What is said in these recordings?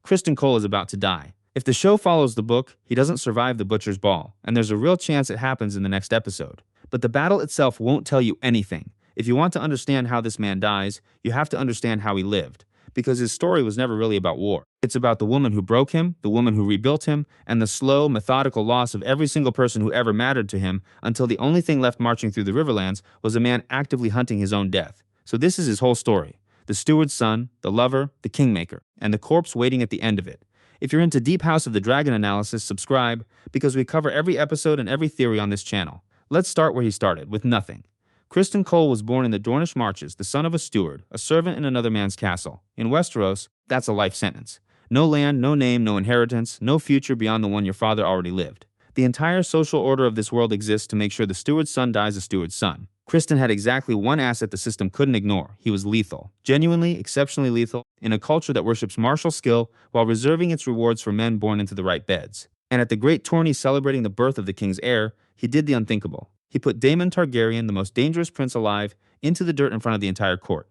Criston Cole is about to die. If the show follows the book, he doesn't survive the Butcher's Ball, and there's a real chance it happens in the next episode. But the battle itself won't tell you anything. If you want to understand how this man dies, you have to understand how he lived, because his story was never really about war. It's about the woman who broke him, the woman who rebuilt him, and the slow, methodical loss of every single person who ever mattered to him until the only thing left marching through the Riverlands was a man actively hunting his own death. So this is his whole story. The steward's son, the lover, the Kingmaker, and the corpse waiting at the end of it. If you're into Deep House of the Dragon analysis, subscribe, because we cover every episode and every theory on this channel. Let's start where he started, with nothing. Criston Cole was born in the Dornish marches, the son of a steward, a servant in another man's castle. In Westeros, that's a life sentence. No land, no name, no inheritance, no future beyond the one your father already lived. The entire social order of this world exists to make sure the steward's son dies a steward's son. Criston had exactly one asset the system couldn't ignore. He was lethal. Genuinely, exceptionally lethal, in a culture that worships martial skill while reserving its rewards for men born into the right beds. And at the great tourney celebrating the birth of the king's heir, he did the unthinkable. He put Daemon Targaryen, the most dangerous prince alive, into the dirt in front of the entire court.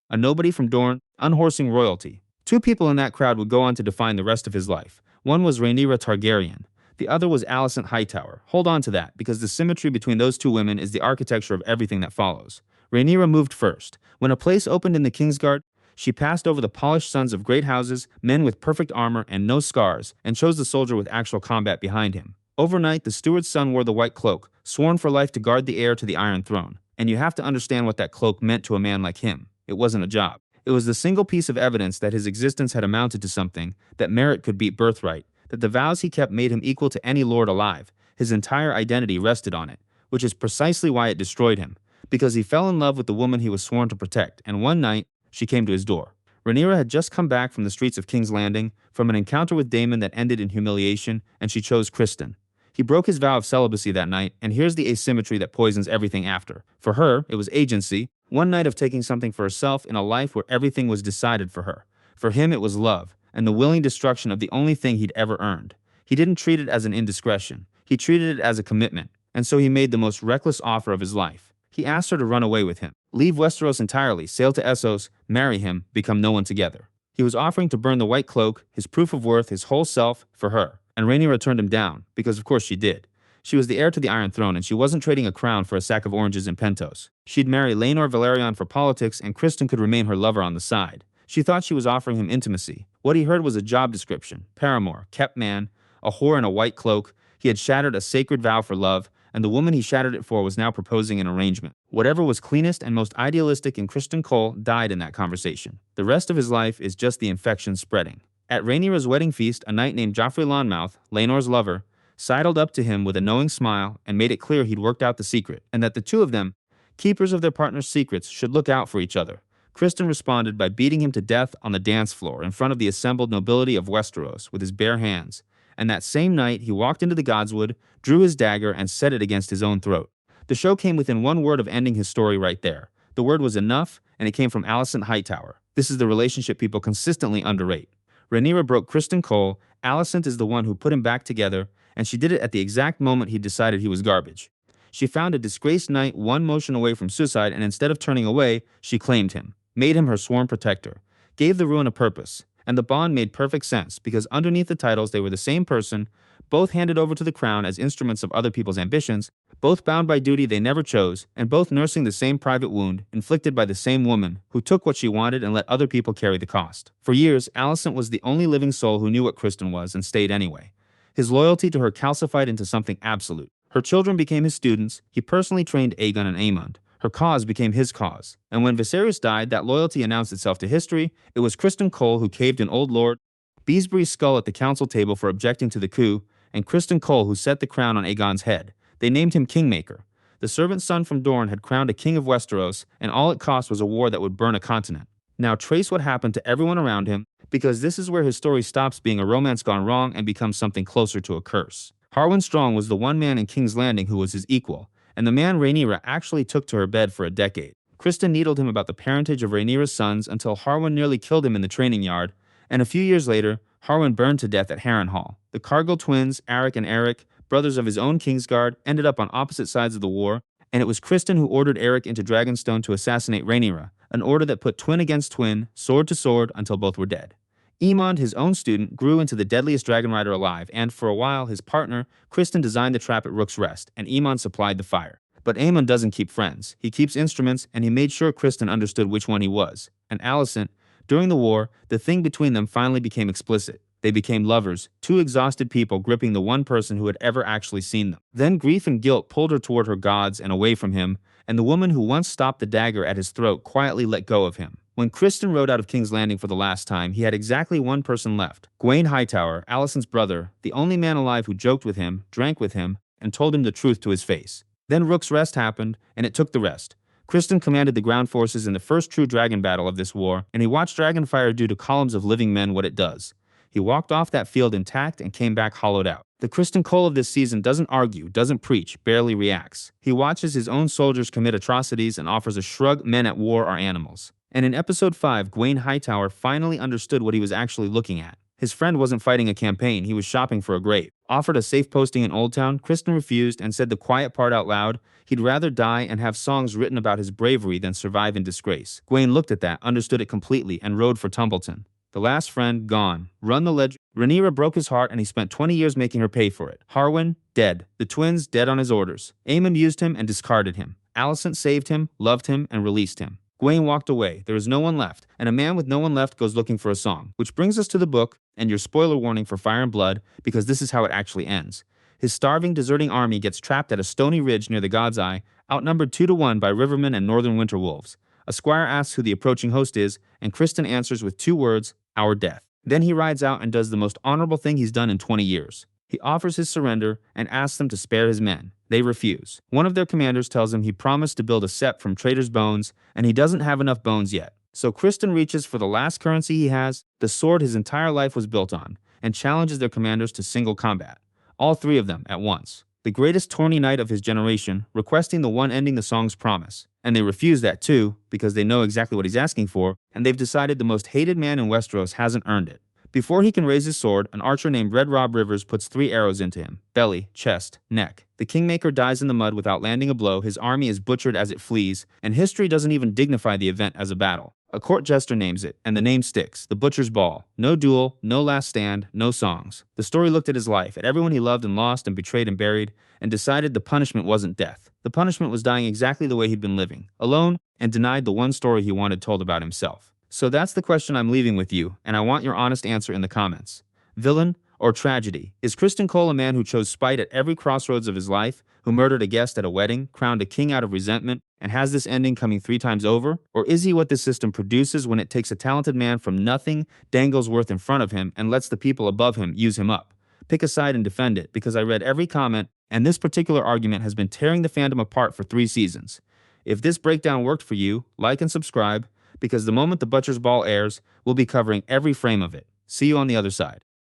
A nobody from Dorne, unhorsing royalty. Two people in that crowd would go on to define the rest of his life. One was Rhaenyra Targaryen. The other was Alicent Hightower. Hold on to that, because the symmetry between those two women is the architecture of everything that follows. Rhaenyra moved first. When a place opened in the Kingsguard, she passed over the polished sons of great houses, men with perfect armor and no scars, and chose the soldier with actual combat behind him. Overnight, the steward's son wore the white cloak, sworn for life to guard the heir to the Iron Throne. And you have to understand what that cloak meant to a man like him. It wasn't a job. It was the single piece of evidence that his existence had amounted to something, that merit could beat birthright, that the vows he kept made him equal to any lord alive. His entire identity rested on it, which is precisely why it destroyed him, because he fell in love with the woman he was sworn to protect, and one night, she came to his door. Rhaenyra had just come back from the streets of King's Landing, from an encounter with Daemon that ended in humiliation, and she chose Criston. He broke his vow of celibacy that night, and here's the asymmetry that poisons everything after. For her, it was agency, one night of taking something for herself in a life where everything was decided for her. For him, it was love, and the willing destruction of the only thing he'd ever earned. He didn't treat it as an indiscretion. He treated it as a commitment, and so he made the most reckless offer of his life. He asked her to run away with him, leave Westeros entirely, sail to Essos, marry him, become no one together. He was offering to burn the white cloak, his proof of worth, his whole self, for her. And Rhaenyra turned him down, because of course she did. She was the heir to the Iron Throne, and she wasn't trading a crown for a sack of oranges and Pentos. She'd marry Laenor Velaryon for politics, and Criston could remain her lover on the side. She thought she was offering him intimacy. What he heard was a job description: paramour, kept man, a whore in a white cloak. He had shattered a sacred vow for love, and the woman he shattered it for was now proposing an arrangement. Whatever was cleanest and most idealistic in Criston Cole died in that conversation. The rest of his life is just the infection spreading. At Rhaenyra's wedding feast, a knight named Joffrey Lonmouth, Laenor's lover, sidled up to him with a knowing smile and made it clear he'd worked out the secret, and that the two of them, keepers of their partner's secrets, should look out for each other. Criston responded by beating him to death on the dance floor in front of the assembled nobility of Westeros with his bare hands, and that same night he walked into the godswood, drew his dagger, and set it against his own throat. The show came within one word of ending his story right there. The word was enough, and it came from Alicent Hightower. This is the relationship people consistently underrate. Rhaenyra broke Criston Cole, Alicent is the one who put him back together, and she did it at the exact moment he decided he was garbage. She found a disgraced knight one motion away from suicide, and instead of turning away, she claimed him, made him her sworn protector, gave the ruin a purpose, and the bond made perfect sense because underneath the titles they were the same person, both handed over to the crown as instruments of other people's ambitions, both bound by duty they never chose, and both nursing the same private wound inflicted by the same woman who took what she wanted and let other people carry the cost. For years, Alicent was the only living soul who knew what Criston was and stayed anyway. His loyalty to her calcified into something absolute. Her children became his students, he personally trained Aegon and Aemond. Her cause became his cause. And when Viserys died, that loyalty announced itself to history. It was Criston Cole who caved an old lord, Beesbury's skull at the council table for objecting to the coup, and Criston Cole who set the crown on Aegon's head. They named him Kingmaker. The servant son from Dorne had crowned a king of Westeros, and all it cost was a war that would burn a continent. Now trace what happened to everyone around him, because this is where his story stops being a romance gone wrong and becomes something closer to a curse. Harwin Strong was the one man in King's Landing who was his equal, and the man Rhaenyra actually took to her bed for a decade. Criston needled him about the parentage of Rhaenyra's sons until Harwin nearly killed him in the training yard, and a few years later, Harwin burned to death at Harrenhal. The Cargyll twins, Aric and Eric, brothers of his own Kingsguard, ended up on opposite sides of the war, and it was Criston who ordered Eric into Dragonstone to assassinate Rhaenyra, an order that put twin against twin, sword to sword, until both were dead. Aemond, his own student, grew into the deadliest dragon rider alive, and for a while his partner, Criston, designed the trap at Rook's Rest, and Aemond supplied the fire. But Aemond doesn't keep friends. He keeps instruments, and he made sure Criston understood which one he was. And Alicent, during the war, the thing between them finally became explicit. They became lovers, two exhausted people gripping the one person who had ever actually seen them. Then grief and guilt pulled her toward her gods and away from him, and the woman who once stopped the dagger at his throat quietly let go of him. When Criston rode out of King's Landing for the last time, he had exactly one person left. Gwayne Hightower, Alicent's brother, the only man alive who joked with him, drank with him, and told him the truth to his face. Then Rook's Rest happened, and it took the rest. Criston commanded the ground forces in the first true dragon battle of this war, and he watched dragonfire do to columns of living men what it does. He walked off that field intact and came back hollowed out. The Criston Cole of this season doesn't argue, doesn't preach, barely reacts. He watches his own soldiers commit atrocities and offers a shrug. Men at war are animals. And in episode 5, Gwayne Hightower finally understood what he was actually looking at. His friend wasn't fighting a campaign, he was shopping for a grave. Offered a safe posting in Old Town, Criston refused and said the quiet part out loud. He'd rather die and have songs written about his bravery than survive in disgrace. Gwayne looked at that, understood it completely, and rode for Tumbleton. The last friend, gone. Run the legend. Rhaenyra broke his heart and he spent 20 years making her pay for it. Harwin, dead. The twins, dead on his orders. Aemond used him and discarded him. Alicent saved him, loved him, and released him. Gwayne walked away. There is no one left, and a man with no one left goes looking for a song. Which brings us to the book, and your spoiler warning for Fire and Blood, because this is how it actually ends. His starving, deserting army gets trapped at a stony ridge near the God's Eye, outnumbered 2-1 by rivermen and northern winter wolves. A squire asks who the approaching host is, and Criston answers with 2 words, our death. Then he rides out and does the most honorable thing he's done in 20 years. He offers his surrender and asks them to spare his men. They refuse. One of their commanders tells him he promised to build a sept from traitors' bones, and he doesn't have enough bones yet. So Criston reaches for the last currency he has, the sword his entire life was built on, and challenges their commanders to single combat. All 3 of them at once. The greatest tourney knight of his generation, requesting the one ending the song's promise. And they refuse that too, because they know exactly what he's asking for, and they've decided the most hated man in Westeros hasn't earned it. Before he can raise his sword, an archer named Red Rob Rivers puts 3 arrows into him. Belly, chest, neck. The Kingmaker dies in the mud without landing a blow, his army is butchered as it flees, and history doesn't even dignify the event as a battle. A court jester names it, and the name sticks. The Butcher's Ball. No duel, no last stand, no songs. The story looked at his life, at everyone he loved and lost and betrayed and buried, and decided the punishment wasn't death. The punishment was dying exactly the way he'd been living, alone, and denied the one story he wanted told about himself. So that's the question I'm leaving with you, and I want your honest answer in the comments. Villain or tragedy? Is Criston Cole a man who chose spite at every crossroads of his life, who murdered a guest at a wedding, crowned a king out of resentment, and has this ending coming 3 times over? Or is he what this system produces when it takes a talented man from nothing, dangles worth in front of him, and lets the people above him use him up? Pick a side and defend it, because I read every comment, and this particular argument has been tearing the fandom apart for 3 seasons. If this breakdown worked for you, like and subscribe, because the moment the Butcher's Ball airs, we'll be covering every frame of it. See you on the other side.